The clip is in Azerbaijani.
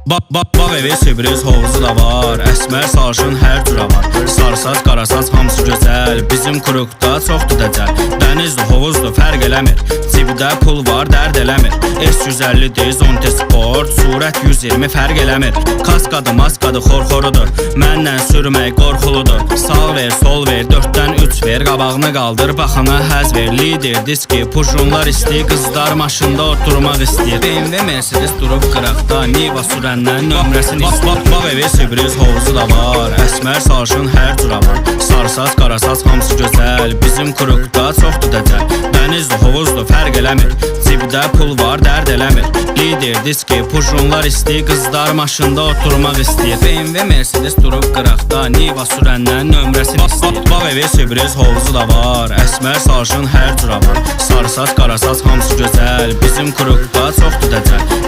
Bağ evi, sürpriz hovuzu da var. Əsmər sarışın hər cürə var. Sarısaz, qarasaz hamısı gözəl. Bizim kurukda çoxdur dəcəl. Dənizdir, hovuzdur, fərq eləmir. Cibdə pul var, dərd eləmir. S150'dir, Zonte Sport. Surət 120 fərq eləmir. Kaskadı, maskadı, xorxorudur. Məndən sürmək qorxuludur. Sağ ver, sol ver, 4'dən 3 ver. Qabağını qaldır, baxana həz ver. Lider, diski, pujunlar istəyir. Qızlar maşında oturmaq istəyir. BMW, Mercedes durub qıraqda. Niva sürəndən nömrəsini istəyir. Bağ evi, sürpriz hovuzu da var. Əsmər sarışın hər cürə var. Sarısaz, qarasaz hamısı gözəl. Bizim kurukda çoxdur dəcəl. Dənizdir, hovuzdur, fərq eləmir. Cibdə pul var, dərd eləmir. Lider, diski, pujunlar istəyir. Qızlar maşında oturmaq istəyir. BMW, Mercedes durub qıraqda. Niva sürəndən nömrəsini istəyir. Bağ evi, sürpriz hovuzu da var. Əsmər sarışın hər cürə var. Sarısaz, qarasaz hamısı gözəl. Bizim kurukda çoxdur dəcəl.